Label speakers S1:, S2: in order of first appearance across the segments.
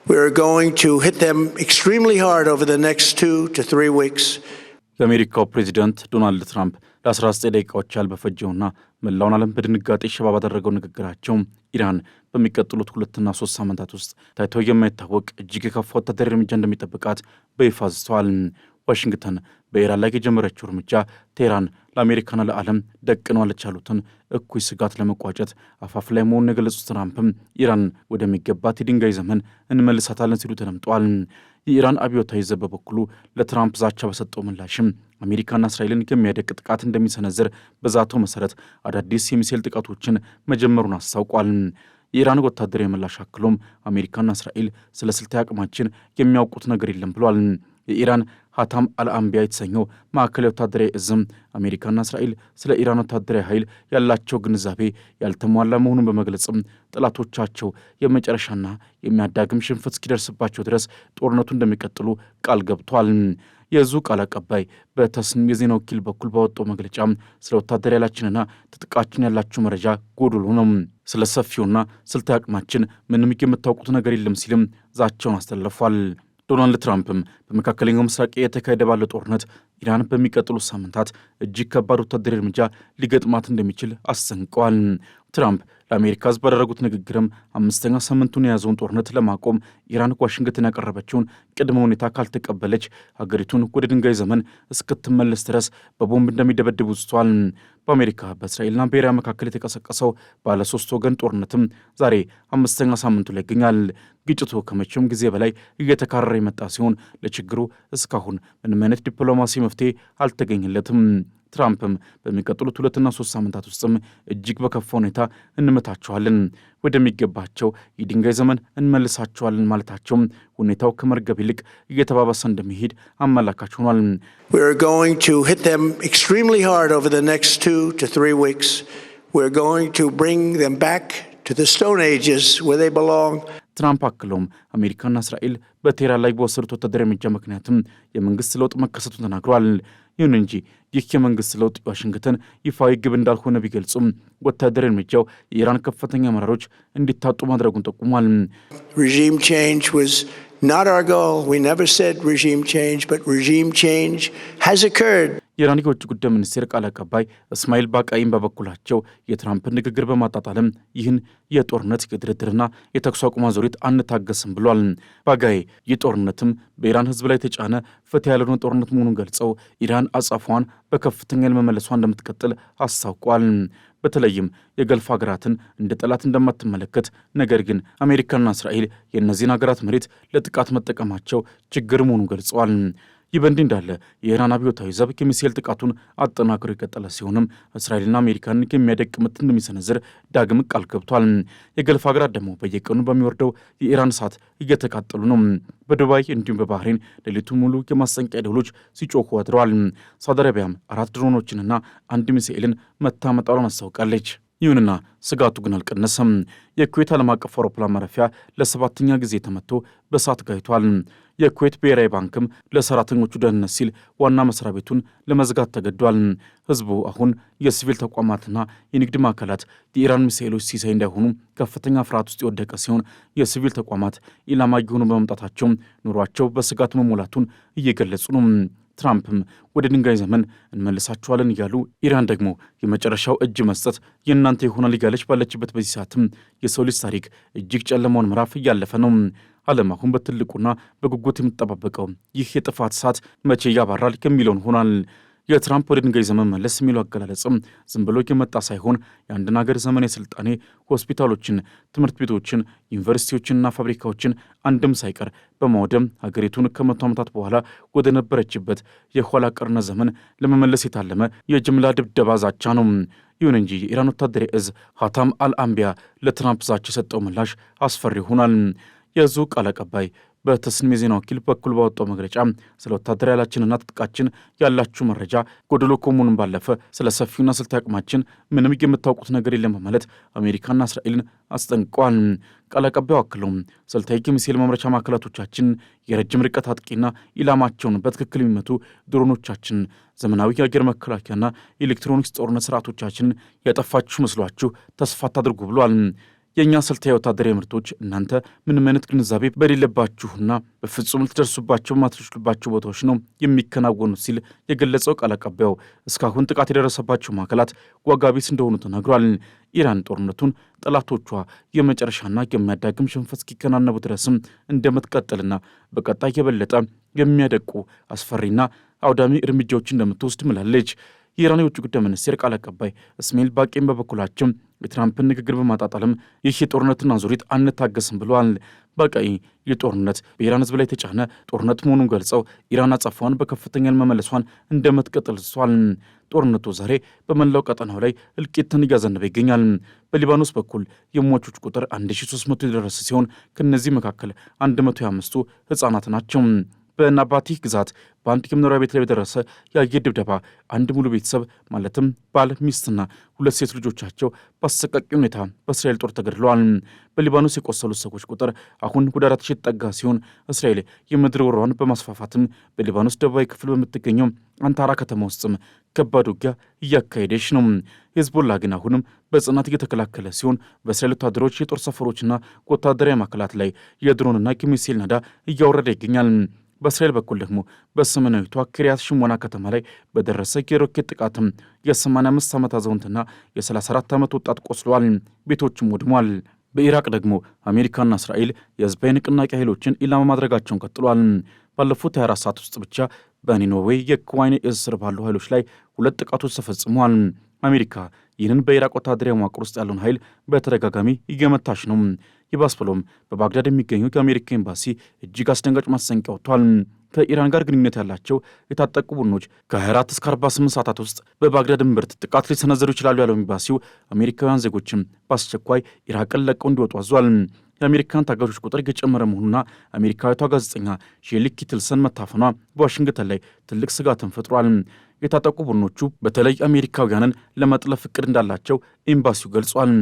S1: We're going to hit them extremely hard over the next 2 to 3 weeks.
S2: የአሜሪካው ፕሬዚዳንት ዶናልድ ትራምፕ ለ19 ደቂቃዎች ያህል በፈጀውና መላውን ዓለም በድንጋጤ ሽባ ባደረገው ንግግራቸው ኢራን በሚቀጥሉት 2 እና 3 ሳምንታት ውስጥ ታይቶ የማይታወቅ እጅግ የከፋ ወታደራዊ እርምጃ እንደሚጠብቃት በይፋ አዝተዋል። ዋሽንግተን በኢራን ላይ የጀመረችው እርምጃ ቴህራን ለአሜሪካና ለዓለም ደቅነዋለች ያሉትን እኩይ ስጋት ለመቋጨት አፋፍ ላይ መሆኑን የገለጹት ትራምፕም ኢራን ወደሚገባት የድንጋይ ዘመን እንመልሳታለን ሲሉ ተደምጠዋል። የኢራን አብዮታዊ ዘብ በበኩሉ ለትራምፕ ዛቻ በሰጠው ምላሽም አሜሪካና እስራኤልን የሚያደቅ ጥቃት እንደሚሰነዝር በዛተው መሰረት አዳዲስ የሚሳኤል ጥቃቶችን መጀመሩን አስታውቋል። የኢራን ወታደራዊ ምላሽ አክሎም አሜሪካና እስራኤል ስለ ስልታዊ አቅማችን የሚያውቁት ነገር የለም ብሏል። የኢራን ሀታም አልአንቢያ የተሰኘው ማዕከላዊ ወታደራዊ እዝም አሜሪካና እስራኤል ስለ ኢራን ወታደራዊ ኃይል ያላቸው ግንዛቤ ያልተሟላ መሆኑን በመግለጽም ጠላቶቻቸው የመጨረሻና የሚያዳግም ሽንፈት እስኪደርስባቸው ድረስ ጦርነቱ እንደሚቀጥሉ ቃል ገብቷል። የዙ ቃል አቀባይ በተስኒም የዜና ወኪል በኩል ባወጣው መግለጫ ስለ ወታደራዊ ኃይላችንና ትጥቃችን ያላቸው መረጃ ጎዶሎ ነው፣ ስለ ሰፊውና ስልታዊ አቅማችን ምንም የምታውቁት ነገር የለም ሲልም ዛቻውን አስተላልፏል። ዶናልድ ትራምፕም በመካከለኛው ምስራቅ የተካሄደ ባለው ጦርነት ኢራን በሚቀጥሉት ሳምንታት እጅግ ከባድ ወታደራዊ እርምጃ ሊገጥማት እንደሚችል አስጠንቅቀዋል። ትራምፕ ለአሜሪካ ሕዝብ ባደረጉት ንግግርም 5ኛ ሳምንቱን የያዘውን ጦርነት ለማቆም ኢራን ዋሽንግተን ያቀረበችውን ቅድመ ሁኔታ ካልተቀበለች ሀገሪቱን ወደ ድንጋይ ዘመን እስክትመለስ ድረስ በቦምብ እንደሚደበድቡ ዝቷል። በአሜሪካ በእስራኤልና በኢራን መካከል የተቀሰቀሰው ባለ 3 ወገን ጦርነትም ዛሬ 5ኛ ሳምንቱ ላይ ይገኛል። ግጭቱ ከመቼውም ጊዜ በላይ እየተካረረ የመጣ ሲሆን ለችግሩ እስካሁን ምንም አይነት ዲፕሎማሲ መፍትሄ አልተገኘለትም። ትራምፕም በሚቀጥሉት 2 እና 3 ሳምንታት ውስጥም እጅግ በከፋ ሁኔታ እንመታቸዋለን፣ ወደሚገባቸው የድንጋይ ዘመን እንመልሳቸዋለን ማለታቸው ሁኔታው ከመርገብ ይልቅ እየተባባሰ እንደሚሄድ አመላካች ሆኗል።
S1: We're going to hit them extremely hard over the next 2 to 3 weeks. We're going to bring them back to the Stone Ages where they belong.
S2: ትራምፕ አክለውም አሜሪካና እስራኤል በቴህራን ላይ በወሰዱት ወታደራዊ እርምጃ ምክንያትም የመንግስት ለውጥ መከሰቱን ተናግረዋል። ይሁን እንጂ ይህ የመንግስት ለውጥ ዋሽንግተን ይፋዊ ግብ እንዳልሆነ ቢገልጹም ወታደራዊ እርምጃው የኢራን ከፍተኛ አመራሮች እንዲታጡ ማድረጉን ጠቁሟል።
S1: Regime change was not our goal. We never said regime change, but regime change has occurred.
S2: የኢራን የውጭ ጉዳይ ሚኒስቴር ቃል አቀባይ እስማኤል ባቃይም በበኩላቸው የትራምፕን ንግግር በማጣጣልም ይህን የጦርነት የድርድርና የተኩስ አቁም አዙሪት አንታገስም ብሏል። ባጋይ ይህ ጦርነትም በኢራን ሕዝብ ላይ የተጫነ ፍትህ ያልሆነ ጦርነት መሆኑን ገልጸው ኢራን አጸፋዋን በከፍተኛ ለመመለሷ እንደምትቀጥል አስታውቋል። በተለይም የገልፍ ሀገራትን እንደ ጠላት እንደማትመለከት፣ ነገር ግን አሜሪካና እስራኤል የእነዚህን ሀገራት መሬት ለጥቃት መጠቀማቸው ችግር መሆኑን ገልጸዋል። ይህ በእንዲህ እንዳለ የኢራን አብዮታዊ ዘብ የሚሳኤል ጥቃቱን አጠናክሮ የቀጠለ ሲሆንም እስራኤልና አሜሪካን የሚያደቅ ምት እንደሚሰነዝር ዳግም ቃል ገብቷል። የገልፍ ሀገራት ደግሞ በየቀኑ በሚወርደው የኢራን እሳት እየተቃጠሉ ነው። በዱባይ እንዲሁም በባህሬን ሌሊቱን ሙሉ የማስጠንቀቂያ ደወሎች ሲጮኹ አድረዋል። ሳውዲ አረቢያም 4 ድሮኖችንና 1 ሚሳኤልን መታመጣሏን አስታውቃለች። ይሁንና ስጋቱ ግን አልቀነሰም። የኩዌት ዓለም አቀፍ አውሮፕላን ማረፊያ ለ7ኛ ጊዜ ተመቶ በእሳት ጋይቷል። የኩዌት ብሔራዊ ባንክም ለሰራተኞቹ ደህንነት ሲል ዋና መስሪያ ቤቱን ለመዝጋት ተገዷል። ህዝቡ አሁን የሲቪል ተቋማትና የንግድ ማዕከላት የኢራን ሚሳኤሎች ሲሳይ እንዳይሆኑ ከፍተኛ ፍርሃት ውስጥ የወደቀ ሲሆን የሲቪል ተቋማት ኢላማ እየሆኑ በመምጣታቸው ኑሯቸው በስጋት መሞላቱን እየገለጹ ነው። ትራምፕም ወደ ድንጋይ ዘመን እንመልሳቸዋለን እያሉ ኢራን ደግሞ የመጨረሻው እጅ መስጠት የእናንተ ይሆናል እያለች ባለችበት በዚህ ሰዓትም የሰው ልጅ ታሪክ እጅግ ጨለማውን ምዕራፍ እያለፈ ነው። ዓለም አሁን በትልቁና በጉጉት የምትጠባበቀው ይህ የጥፋት እሳት መቼ ያባራል የሚለውን ሆኗል። የትራምፕ ወደ ድንጋይ ዘመን መለስ የሚለው አገላለጽም ዝም ብሎ የመጣ ሳይሆን የአንድን ሀገር ዘመን የስልጣኔ ሆስፒታሎችን፣ ትምህርት ቤቶችን፣ ዩኒቨርሲቲዎችንና ፋብሪካዎችን አንድም ሳይቀር በማውደም ሀገሪቱን ከ100 ዓመታት በኋላ ወደ ነበረችበት የኋላ ቀርነት ዘመን ለመመለስ የታለመ የጅምላ ድብደባ ዛቻ ነው። ይሁን እንጂ የኢራን ወታደራዊ እዝ ሀታም አልአንቢያ ለትራምፕ ዛቻ የሰጠው ምላሽ አስፈሪ ሆኗል። የእዙ ቃል አቀባይ በተስኒም የዜና ወኪል በኩል ባወጣው መግለጫ ስለ ወታደራዊ ኃይላችንና ትጥቃችን ያላችሁ መረጃ ጎደሎ ከመሆኑም ባለፈ ስለ ሰፊውና ስልታዊ አቅማችን ምንም የምታውቁት ነገር የለም በማለት አሜሪካና እስራኤልን አስጠንቅቀዋል። ቃል አቀባዩ አክለውም ስልታዊ የሚሳኤል ማምረቻ ማዕከላቶቻችን፣ የረጅም ርቀት አጥቂና ኢላማቸውን በትክክል የሚመቱ ድሮኖቻችን፣ ዘመናዊ የአየር መከላከያና የኤሌክትሮኒክስ ጦርነት ስርዓቶቻችንን ያጠፋችሁ መስሏችሁ ተስፋ አታድርጉ ብሏል። የእኛ ስልታዊ ወታደራዊ ምርቶች እናንተ ምንም አይነት ግንዛቤ በሌለባችሁና በፍጹም ልትደርሱባቸው ማትችሉባቸው ቦታዎች ነው የሚከናወኑት ሲል የገለጸው ቃል አቀባዩ እስካሁን ጥቃት የደረሰባቸው ማዕከላት ዋጋ ቢስ እንደሆኑ ተናግሯል። ኢራን ጦርነቱን ጠላቶቿ የመጨረሻና የሚያዳግም ሽንፈት እስኪከናነቡ ድረስም እንደምትቀጥልና በቀጣይ የበለጠ የሚያደቁ አስፈሪና አውዳሚ እርምጃዎች እንደምትወስድ ምላለች። የኢራን የውጭ ጉዳይ ሚኒስቴር ቃል አቀባይ እስማኤል ባቄም በበኩላቸው የትራምፕን ንግግር በማጣጣልም ይህ የጦርነትና ዙሪት አንታገስም ብለዋል። ባቃይ የጦርነት በኢራን ሕዝብ ላይ የተጫነ ጦርነት መሆኑን ገልጸው ኢራን አጸፋውን በከፍተኛ መመለሷን እንደምትቀጥል ስተዋል። ጦርነቱ ዛሬ በመላው ቀጠናው ላይ እልቂትን እያዘነበ ይገኛል። በሊባኖስ በኩል የሟቾች ቁጥር 1300 የደረሰ ሲሆን ከእነዚህ መካከል 125ቱ ሕፃናት ናቸው። በናባቲህ ግዛት በአንድ የመኖሪያ ቤት ላይ በደረሰ የአየር ድብደባ አንድ ሙሉ ቤተሰብ ማለትም ባል፣ ሚስትና 2 ሴት ልጆቻቸው በአሰቃቂ ሁኔታ በእስራኤል ጦር ተገድለዋል። በሊባኖስ የቆሰሉት ሰዎች ቁጥር አሁን ወደ 4,000 የተጠጋ ሲሆን እስራኤል የምድር ወረራዋን በማስፋፋትም በሊባኖስ ደቡባዊ ክፍል በምትገኘው አንታራ ከተማ ውስጥም ከባድ ውጊያ እያካሄደች ነው። ሄዝቦላ ግን አሁንም በጽናት እየተከላከለ ሲሆን በእስራኤል ወታደሮች የጦር ሰፈሮችና ወታደራዊ ማዕከላት ላይ የድሮንና የሚሳኤል ናዳ እያወረደ ይገኛል። በእስራኤል በኩል ደግሞ በሰሜናዊቷ ኪርያት ሽሞና ከተማ ላይ በደረሰ የሮኬት ጥቃትም የ85 ዓመት አዛውንትና የ34 ዓመት ወጣት ቆስለዋል፣ ቤቶችም ወድሟል። በኢራቅ ደግሞ አሜሪካና እስራኤል የህዝባዊ ንቅናቄ ኃይሎችን ኢላማ ማድረጋቸውን ቀጥሏል። ባለፉት 24 ሰዓት ውስጥ ብቻ በኒኖዌ የኩዋይኔ እዝ ስር ባሉ ኃይሎች ላይ 2 ጥቃቶች ተፈጽመዋል። አሜሪካ ይህንን በኢራቅ ወታደራዊ መዋቅር ውስጥ ያለውን ኃይል በተደጋጋሚ እየመታች ነው። ይባስ ብሎም በባግዳድ የሚገኘው የአሜሪካ ኤምባሲ እጅግ አስደንጋጭ ማስጠንቀቂያ ወጥቷል። ከኢራን ጋር ግንኙነት ያላቸው የታጠቁ ቡድኖች ከ24 እስከ 48 ሰዓታት ውስጥ በባግዳድ እምብርት ጥቃት ሊሰነዘሩ ይችላሉ ያለው ኤምባሲው አሜሪካውያን ዜጎችም በአስቸኳይ ኢራቅን ለቀው እንዲወጡ አዟል። የአሜሪካን ታጋቾች ቁጥር እየጨመረ መሆኑና አሜሪካዊቷ ጋዜጠኛ ሼሊ ኪትልሰን መታፈኗ በዋሽንግተን ላይ ትልቅ ስጋትን ፈጥሯል። የታጠቁ ቡድኖቹ በተለይ አሜሪካውያንን ለመጥለፍ እቅድ እንዳላቸው ኤምባሲው ገልጿል።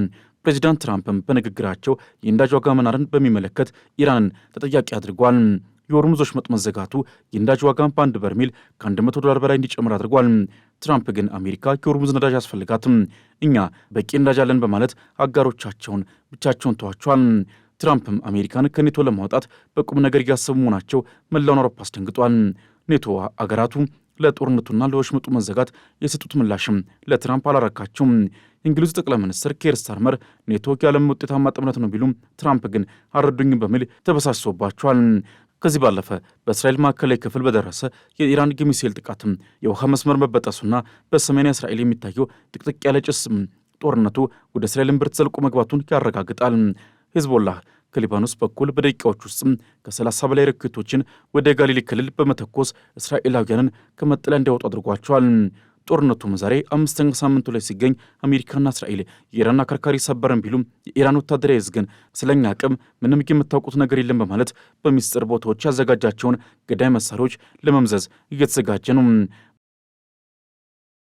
S2: ፕሬዚዳንት ትራምፕም በንግግራቸው የነዳጅ ዋጋ መናርን በሚመለከት ኢራንን ተጠያቂ አድርጓል። የሆርሙዝ ወሽመጥ መዘጋቱ የነዳጅ ዋጋን በአንድ በርሜል ከ$100 በላይ እንዲጨምር አድርጓል። ትራምፕ ግን አሜሪካ የሆርሙዝ ነዳጅ አስፈልጋትም፣ እኛ በቂ ነዳጅ አለን በማለት አጋሮቻቸውን ብቻቸውን ተዋቸዋል። ትራምፕም አሜሪካን ከኔቶ ለማውጣት በቁም ነገር እያሰቡ መሆናቸው መላውን አውሮፓ አስደንግጧል። ኔቶ አገራቱ ለጦርነቱና ለወሽመጡ መዘጋት የሰጡት ምላሽም ለትራምፕ አላረካቸውም። የእንግሊዙ ጠቅላይ ሚኒስትር ኬር ስታርመር ኔቶ የዓለም ውጤታማ ጥምረት ነው ቢሉም ትራምፕ ግን አልረዱኝም በሚል ተበሳጭቶባቸዋል። ከዚህ ባለፈ በእስራኤል ማዕከላዊ ክፍል በደረሰ የኢራን የሚሳኤል ጥቃትም የውሃ መስመር መበጠሱና በሰሜን እስራኤል የሚታየው ጥቅጥቅ ያለ ጭስ ጦርነቱ ወደ እስራኤል እምብርት ዘልቆ መግባቱን ያረጋግጣል። ሄዝቦላህ ከሊባኖስ በኩል በደቂቃዎች ውስጥ ከ30 በላይ ሮኬቶችን ወደ ጋሊሊ ክልል በመተኮስ እስራኤላውያንን ከመጠለያ እንዲያወጡ አድርጓቸዋል። ጦርነቱም ዛሬ 5ኛ ሳምንቱ ላይ ሲገኝ አሜሪካና እስራኤል የኢራን አከርካሪ ሰበረን ቢሉም የኢራን ወታደራዊ ዕዝ ግን ስለኛ አቅም ምንም የምታውቁት ነገር የለም በማለት በሚስጥር ቦታዎች ያዘጋጃቸውን ገዳይ መሳሪያዎች ለመምዘዝ እየተዘጋጀ ነው።